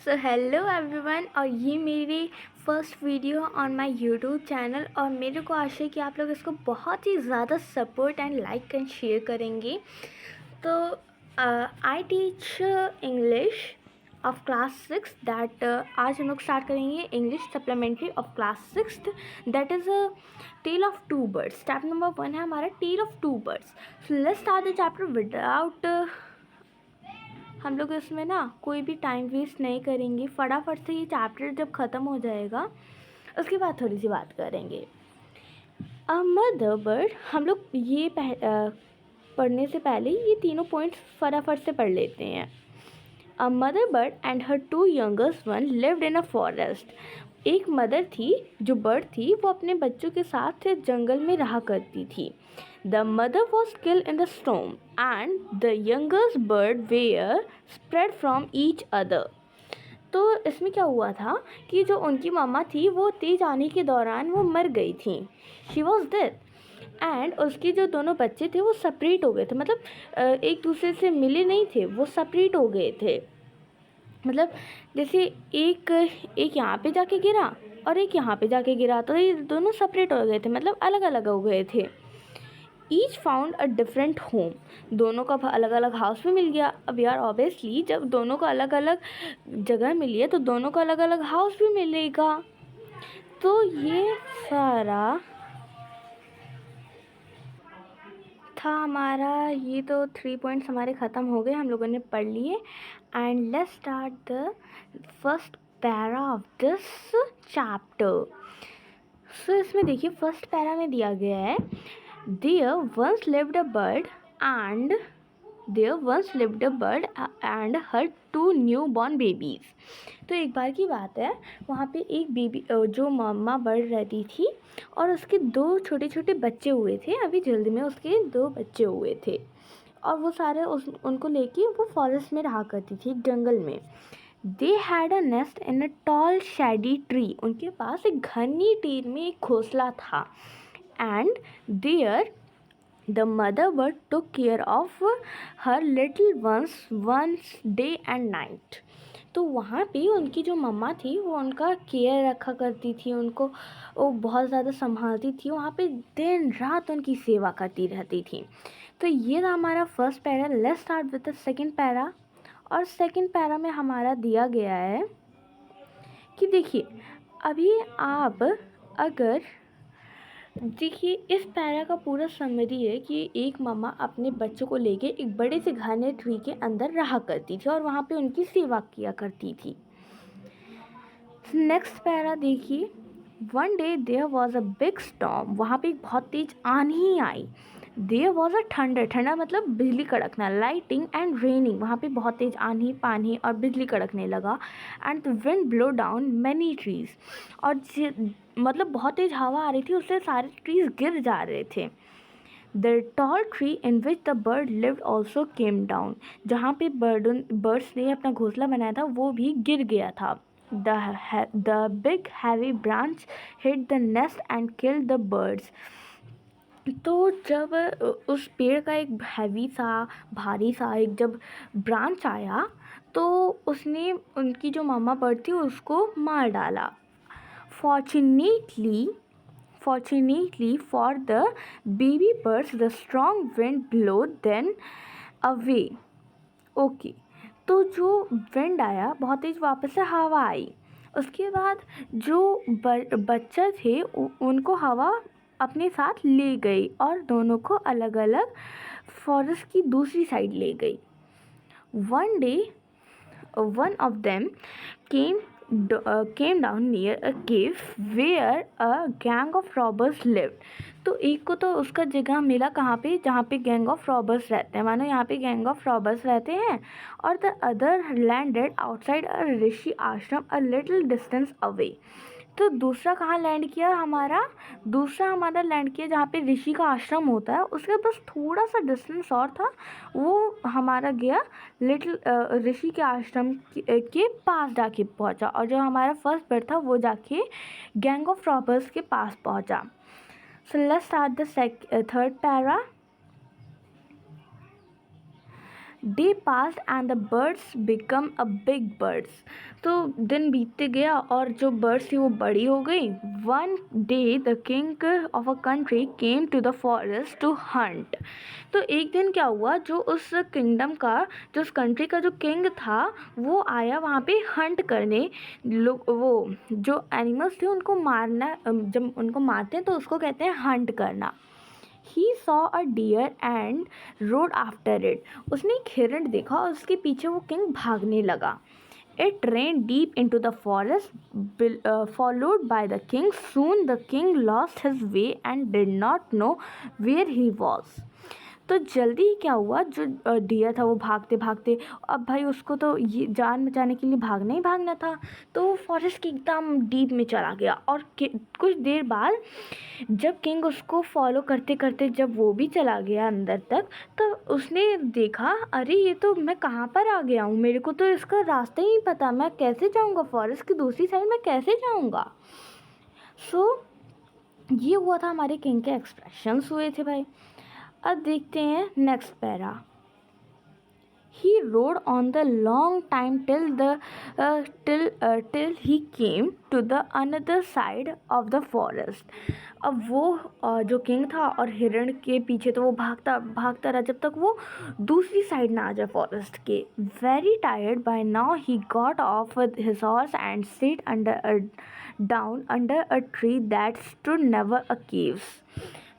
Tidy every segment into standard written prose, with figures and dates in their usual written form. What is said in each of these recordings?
So hello everyone, और ये मेरी first video on my YouTube channel, और मेरे को आशा है कि आप लोग इसको बहुत ही ज़्यादा support and like and share करेंगे। तो I teach English of class 6 that आज हम लोग स्टार्ट करेंगे English supplementary of class 6 that is a tale of two birds. Chapter number 1 है हमारा tale of two birds. So let's start the chapter without हम लोग इसमें ना कोई भी टाइम वेस्ट नहीं करेंगे, फटाफट से ये चैप्टर जब ख़त्म हो जाएगा उसके बाद थोड़ी सी बात करेंगे। अ मदर बर्ड, हम लोग ये पढ़ने से पहले ये तीनों पॉइंट्स फटाफट से पढ़ लेते हैं। A mother bird and her two youngest one lived in a forest. एक मदर थी, जो बर्ड थी वो अपने बच्चों के साथ जंगल में रहा करती थी। The mother was killed in the storm and the youngest bird were spread from each other. तो इसमें क्या हुआ था कि जो उनकी मम्मा थी वो तेज आने के दौरान वो मर गई थी। शी वॉज डेड एंड उसके जो दोनों बच्चे थे वो सेपरेट हो गए थे, मतलब एक दूसरे से मिले नहीं थे, वो सेपरेट हो गए थे। मतलब जैसे एक एक यहाँ पे जाके गिरा और एक यहाँ पे जाके गिरा, तो ये दोनों सेपरेट हो गए थे, मतलब अलग अलग हो गए थे। Each found a different home, दोनों का अलग अलग हाउस भी मिल गया। अब यार ऑब्वियसली जब दोनों को अलग अलग जगह मिली है तो दोनों को अलग अलग हाउस भी मिलेगा। तो ये सारा था हमारा, ये तो 3 पॉइंट्स हमारे ख़त्म हो गए, हम लोगों ने पढ़ लिए। And let's start the first para of this chapter. So इसमें देखिए फर्स्ट पैरा में दिया गया है, there once lived a bird and there once lived a bird and her two new born babies. तो एक बार की बात है, वहाँ पे एक बेबी जो मम्मा बर्ड रहती थी और उसके 2 छोटे छोटे बच्चे हुए थे। अभी जल्द में उसके 2 बच्चे हुए थे और वो सारे उनको लेके वो फॉरेस्ट में रहा करती थी, जंगल में। They had a nest in a tall shady tree, उनके पास एक घनी टीर में एक घोंसला था। And there the mother bird took care of her little ones day and night. तो वहाँ पे उनकी जो मम्मा थी वो उनका केयर रखा करती थी, उनको वो बहुत ज़्यादा संभालती थी, वहाँ पे दिन रात उनकी सेवा करती रहती थी। तो ये था हमारा first para. Let's start with the second para. और सेकंड पैरा में हमारा दिया गया है कि देखिए अभी आप अगर देखिए इस पैरा का पूरा समरी है कि एक मम्मा अपने बच्चों को लेके एक बड़े से घने ट्री के अंदर रहा करती थी और वहाँ पे उनकी सेवा किया करती थी। नेक्स्ट पैरा देखिए, one day there was a big storm, वहाँ पे एक बहुत तेज आंधी आई। देयर वॉज अ थंडर, ठंडा मतलब बिजली कड़कना, लाइटिंग एंड रेनिंग, वहाँ पे बहुत तेज आंधी पानी और बिजली कड़कने लगा। And the wind blow down many trees, और मतलब बहुत तेज हवा आ रही थी, उससे सारे ट्रीज गिर जा रहे थे। The tall tree in which the bird lived also came down, जहाँ पे बर्ड्स ने अपना घोंसला बनाया था वो भी गिर गया था। The big heavy branch hit the nest and killed the birds. तो जब उस पेड़ का एक हैवी सा भारी सा एक जब ब्रांच आया तो उसने उनकी जो मम्मा बर्ड थी उसको मार डाला। Fortunately for the baby birds the strong wind blew them away. Okay, तो जो विंड आया बहुत तेज, वापस से हवा आई, उसके बाद जो बच्चे थे उनको हवा अपने साथ ले गई और दोनों को अलग अलग फॉरेस्ट की दूसरी साइड ले गई। One day one of them came down near a cave where a gang of robbers lived. तो एक को तो उसका जगह मिला कहाँ पे, जहाँ पे गैंग ऑफ रॉबर्स रहते हैं, मानो यहाँ पे गैंग ऑफ रॉबर्स रहते हैं। और the other landed outside a rishi ashram a little distance away. तो दूसरा कहाँ लैंड किया हमारा, दूसरा हमारा लैंड किया जहाँ पे ऋषि का आश्रम होता है, उसके बस थोड़ा सा डिस्टेंस और था, वो हमारा गया लिटिल ऋषि के आश्रम के पास जाके पहुँचा। और जो हमारा फर्स्ट बर्ड था वो जाके गैंग ऑफ रॉबर्स के पास पहुँचा। सो let's start the third para. Day pass and the birds become a big birds. तो दिन बीतते गया और जो बर्ड्स थी वो बड़ी हो गई। One day the king of a country came to the forest to hunt. तो एक दिन क्या हुआ, जो उस किंगडम का, जो उस कंट्री का जो किंग था, वो आया वहाँ पे हंट करने। लोग वो जो एनिमल्स थे उनको मारना, जब उनको मारते हैं तो उसको कहते हैं हंट करना। He saw a deer and rode after it. उसने एक हिरण देखा और उसके पीछे वो किंग भागने लगा। It ran deep into the forest, followed by the king. Soon the king lost his way and did not know where he was. तो जल्दी ही क्या हुआ, जो डियर था वो भागते भागते, अब भाई उसको तो ये जान बचाने के लिए भागना ही भागना था, तो वो फॉरेस्ट के एकदम डीप में चला गया। और कुछ देर बाद जब किंग उसको फॉलो करते करते जब वो भी चला गया अंदर तक, तो उसने देखा, अरे ये तो मैं कहाँ पर आ गया हूँ, मेरे को तो इसका रास्ता ही नहीं पता, मैं कैसे जाऊँगा, फॉरेस्ट की दूसरी साइड में कैसे जाऊँगा। ये हुआ था, हमारे किंग के एक्सप्रेशंस हुए थे भाई। अब देखते हैं next para. He rode on the long time till he came to the another side of the forest. अब वो जो किंग था और हिरण के पीछे तो वो भागता भागता रहा जब तक वो दूसरी साइड ना आ जाए फॉरेस्ट के। Very tired by now he got off his horse and sat down under a tree that stood never a caves.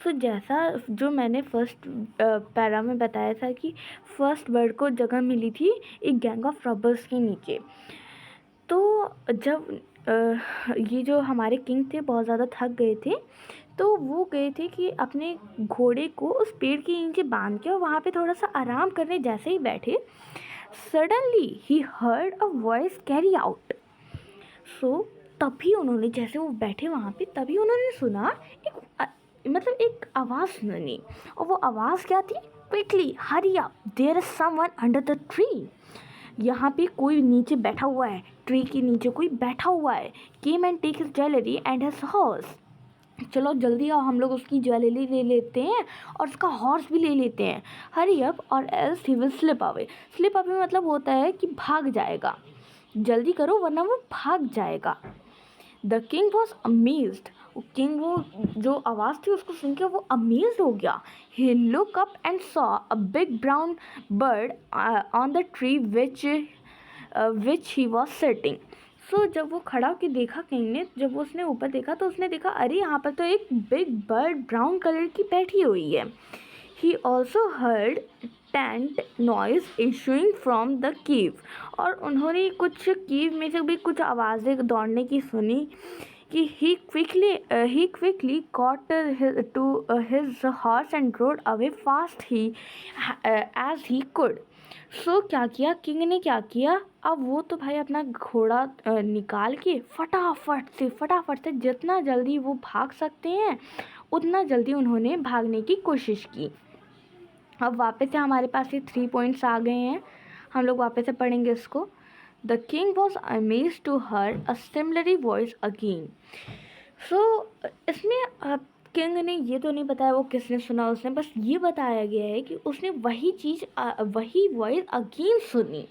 तो जैसा जो मैंने फर्स्ट पैरा में बताया था कि फर्स्ट बर्ड को जगह मिली थी एक गैंग ऑफ रॉबर्स के नीचे। तो जब ये जो हमारे किंग थे बहुत ज़्यादा थक गए थे, तो वो गए थे कि अपने घोड़े को उस पेड़ के नीचे बांध के और वहाँ पे थोड़ा सा आराम करने जैसे ही बैठे, suddenly he heard a voice carry out. So तभी उन्होंने, जैसे वो बैठे वहाँ पे, तभी उन्होंने सुना एक आवाज़ सुनी। और वो आवाज़ क्या थी? Quickly hurry up, there is someone under the tree. यहाँ पे कोई नीचे बैठा हुआ है, ट्री के नीचे कोई बैठा हुआ है। Came and take his jewellery and his horse. चलो जल्दी आओ, हम लोग उसकी ज्वेलरी ले लेते हैं और उसका हॉर्स भी ले लेते हैं। हरी अप और else he will slip away. Slip away मतलब होता है कि भाग जाएगा, जल्दी करो वरना वो भाग जाएगा। The king was amazed. King वो जो आवाज़ थी उसको सुन के वो अमेज हो गया। He look up and saw a big brown bird on the tree which he was sitting. So जब वो खड़ा होकर देखा किंग ने, जब उसने ऊपर देखा तो उसने देखा, अरे यहाँ पर तो एक बिग बर्ड ब्राउन कलर की बैठी हुई है। He also heard tent noise issuing from the Kyiv. और उन्होंने कुछ कीव में से भी कुछ आवाज़ें दौड़ने की सुनी कि he quickly got to his horse and rode away fast as he could. सो क्या किया किंग ने, क्या किया, अब वो तो भाई अपना घोड़ा निकाल के फटाफट से जितना जल्दी वो भाग सकते हैं उतना जल्दी उन्होंने भागने की कोशिश की। अब वापस से हमारे पास ये 3 पॉइंट्स आ गए हैं, हम लोग वापस से पढ़ेंगे इसको। The king was amazed to hear a similar voice again. So इसमें किंग ने ये तो नहीं बताया वो किसने सुना, उसने बस ये बताया गया है कि उसने वही वॉइस अगेन सुनी।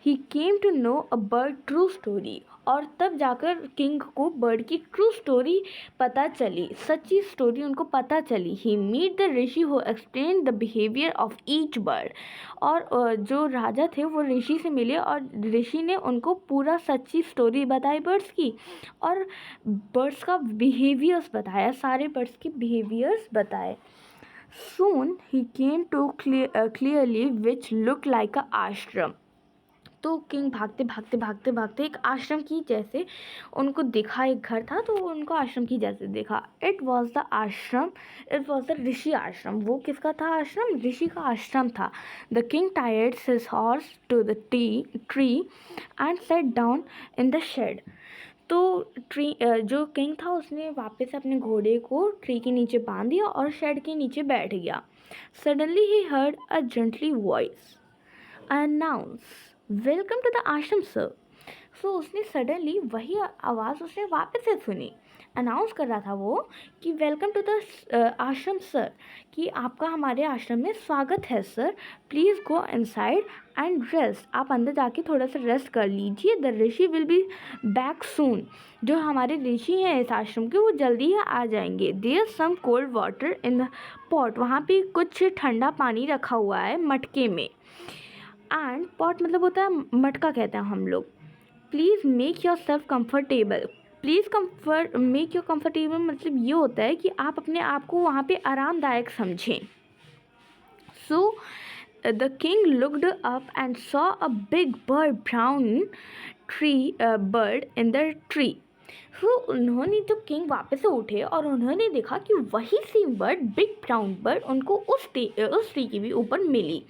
He came to know a bird true story. और तब जाकर किंग को बर्ड की ट्रू स्टोरी पता चली, सच्ची स्टोरी उनको पता चली। He meet the Rishi who explained the behavior of each bird. और जो राजा थे वो ऋषि से मिले और ऋषि ने उनको पूरा सच्ची स्टोरी बताई बर्ड्स की, और बर्ड्स का बिहेवियर्स बताया, सारे बर्ड्स के बिहेवियर्स बताए। Soon he came to clearly which looked like a ashram. तो किंग भागते एक आश्रम की जैसे उनको देखा, एक घर था तो उनको आश्रम की जैसे देखा। इट वॉज द ऋषि आश्रम। वो किसका था आश्रम? ऋषि का आश्रम था। The king tired his horse to the tree and set down in the shade. तो जो किंग था उसने वापस अपने घोड़े को ट्री के नीचे बांध दिया और शेड के नीचे बैठ गया। Suddenly he heard a gently voice announce, welcome to the ashram sir. So उसने सडनली वही आवाज़ उसने वापस से सुनी। अनाउंस कर रहा था वो कि welcome to the ashram sir, कि आपका हमारे आश्रम में स्वागत है sir, please go inside and rest, आप अंदर जाके थोड़ा सा रेस्ट कर लीजिए, the Rishi will be back soon, जो हमारे ऋषि हैं इस आश्रम के वो जल्दी ही आ जाएंगे, there some cold water in the pot, वहाँ पे कुछ ठंडा पानी रखा हुआ है मटके में, एंड पॉट मतलब होता है मटका कहते हैं हम लोग, please make your self comfortable, please make your comfortable मतलब ये होता है कि आप अपने आप को वहाँ पे आरामदायक समझें। So the king looked up and saw a big bird brown bird in the tree. तो उन्होंने जो किंग वापस से उठे और उन्होंने देखा कि वही same bird, big brown bird, उनको उस ट्री के भी ऊपर मिली।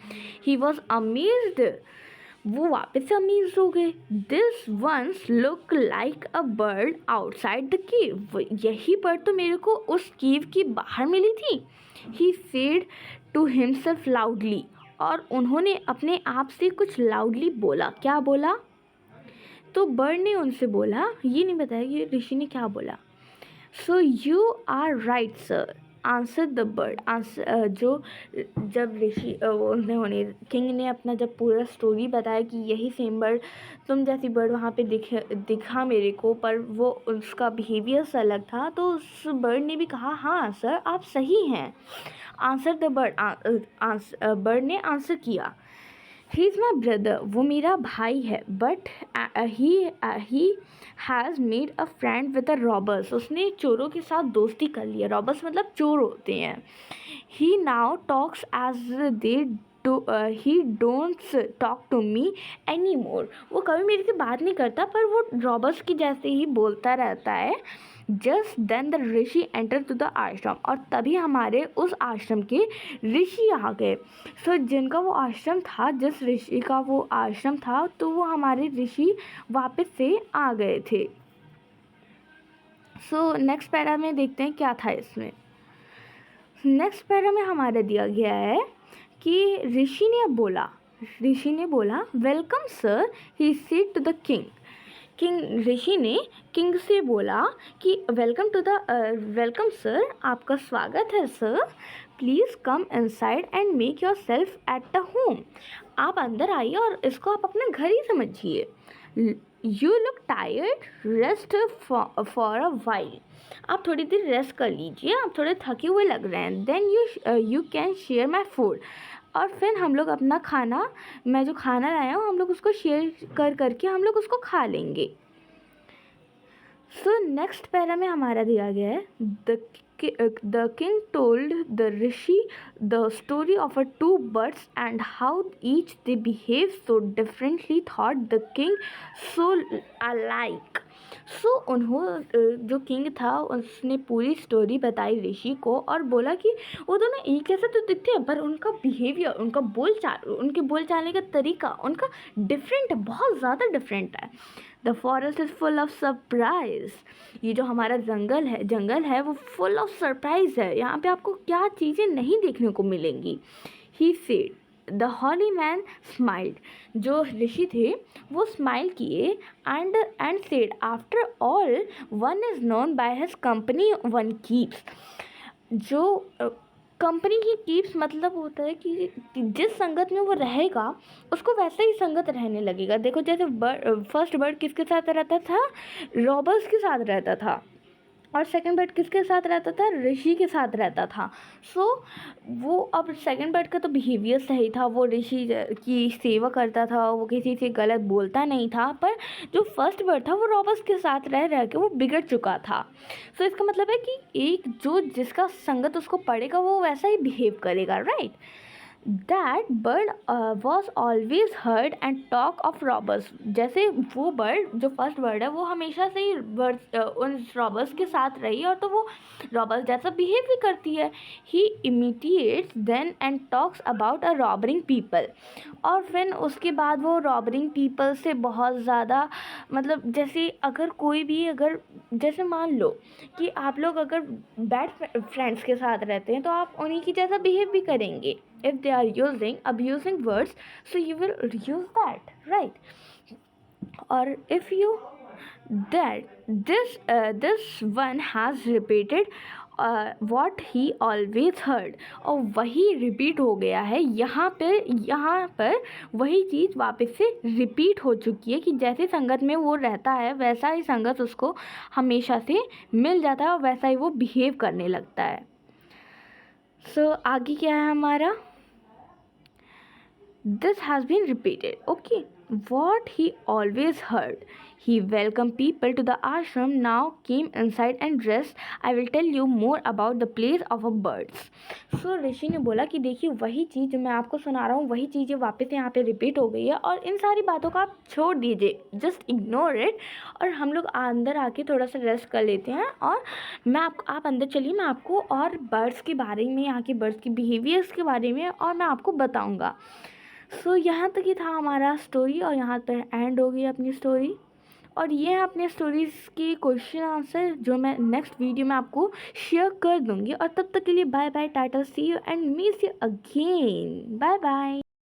ही वॉज अमेज्ड, वो वापस से अमेज हो गए। This ones look like a bird outside the cave, यही बर्ड तो मेरे को उस केव के बाहर मिली थी। He said to himself loudly, और उन्होंने अपने आप से कुछ लाउडली बोला। क्या बोला? तो बर्ड ने उनसे बोला, ये नहीं बताया कि ऋषि ने क्या बोला। So you are right sir, answer the bird, answer जो जब ऋषि उन्होंने किंग ने अपना जब पूरा स्टोरी बताया कि यही सेम बर्ड, तुम जैसी बर्ड वहाँ पे दिखा मेरे को, पर वो उसका बिहेवियर अलग था, तो उस बर्ड ने भी कहा हाँ सर आप सही हैं, आंसर द बर्ड, बर्ड ने आंसर किया। ही इज़ माई ब्रदर, वो मेरा भाई है, but he has made a friend with the robbers, उसने चोरों के साथ दोस्ती कर लिया। रॉबर्स मतलब चोर होते हैं। He now talks as they he don'ts talk to me any more, वो कभी मेरे से बात नहीं करता, पर वो रॉबर्स की जैसे ही बोलता रहता है। Just then the rishi enter to the ashram, और तभी हमारे उस आश्रम के ऋषि आ गए। सो जिनका वो आश्रम था, जिस ऋषि का वो आश्रम था, तो वो हमारे ऋषि वापस से आ गए थे। सो नेक्स्ट पैरा में देखते हैं क्या था इसमें। नेक्स्ट पैरा में हमारा दिया गया है कि ऋषि ने बोला welcome sir, he said to the king, ऋषि ने किंग से बोला कि वेलकम सर, आपका स्वागत है sir, please come inside and make your self at the home, आप अंदर आइए और इसको आप अपना घर ही समझिए। You look tired, rest for a while, आप थोड़ी देर रेस्ट कर लीजिए, आप थोड़े थके हुए लग रहे हैं। Then you can share my food, और फिर हम लोग अपना खाना, मैं जो खाना लाया हूँ, हम लोग उसको शेयर करके हम लोग उसको खा लेंगे। सो नेक्स्ट पैरा में हमारा दिया गया है the king told the rishi the story of a two birds and how each they behave so differently, thought the king so alike. So जो किंग था उसने पूरी स्टोरी बताई ऋषि को और बोला कि वो दोनों एक जैसे तो दिखते हैं, पर उनका बिहेवियर, उनके बोल चालने का तरीका उनका डिफरेंट है, बहुत ज़्यादा डिफरेंट है। The forest is full of surprise, ये जो हमारा जंगल है वो फुल ऑफ सरप्राइज है, यहाँ पे आपको क्या चीज़ें नहीं देखने को मिलेंगी। He said, the holy man smiled, जो ऋषि थे वो स्माइल किए, and said after all one is known by his company one keeps, जो कंपनी की कीप्स मतलब होता है कि जिस संगत में वो रहेगा उसको वैसे ही संगत रहने लगेगा। देखो जैसे फर्स्ट बर्ड किसके साथ रहता था? रॉबर्स के साथ रहता था, और सेकंड बर्ड किसके साथ रहता था? ऋषि के साथ रहता था। सो वो अब सेकंड बर्ड का तो बिहेवियर सही था, वो ऋषि की सेवा करता था, वो किसी से गलत बोलता नहीं था, पर जो फर्स्ट बर्ड था वो रॉबर्स के साथ रह के वो बिगड़ चुका था। सो इसका मतलब है कि एक जो जिसका संगत उसको पड़ेगा वो वैसा ही बिहेव करेगा, right. That bird was always heard and talk of robbers, जैसे वो बर्ड जो फर्स्ट बर्ड है वो हमेशा से ही उन रॉबर्स के साथ रही और तो वो रॉबर्स जैसा बिहेव भी करती है। He imitates then and talks about a robbering people, और फिर उसके बाद वो रॉबरिंग पीपल से बहुत ज़्यादा मतलब जैसे अगर कोई भी अगर जैसे मान लो कि आप लोग अगर बैड फ्रेंड्स के साथ रहते हैं तो आप उन्हीं की जैसा बिहेव भी करेंगे। If they are using abusing words, so you will use that, right? और if you that this one has repeated what he always heard, और वही रिपीट हो गया है यहाँ पर वही चीज़ वापस से रिपीट हो चुकी है कि जैसे संगत में वो रहता है वैसा ही संगत उसको हमेशा से मिल जाता है और वैसा ही वो बिहेव करने लगता है। सो आगे क्या है हमारा, this has been repeated. Okay, what he always heard. He welcomed people to the ashram, now came inside and rest. I will tell you more about the place of a birds. So ऋषि ने बोला कि देखिए वही चीज़ जो मैं आपको सुना रहा हूँ वही चीज़ें वापस यहाँ पे रिपीट हो गई है और इन सारी बातों को आप छोड़ दीजिए, जस्ट इग्नोर इट, और हम लोग अंदर आके थोड़ा सा रेस्ट कर लेते हैं। और आप अंदर चलिए, मैं आपको और बर्ड्स के बारे में, यहाँ के बर्ड्स के बिहेवियर्स के बारे में और मैं आपको बताऊँगा। सो यहाँ तक ही था हमारा स्टोरी और यहाँ पर एंड हो गई अपनी स्टोरी। और ये है अपने स्टोरीज़ की क्वेश्चन आंसर जो मैं नेक्स्ट वीडियो में आपको शेयर कर दूँगी। और तब तक के लिए bye bye, tata, see you and meet you again, bye bye.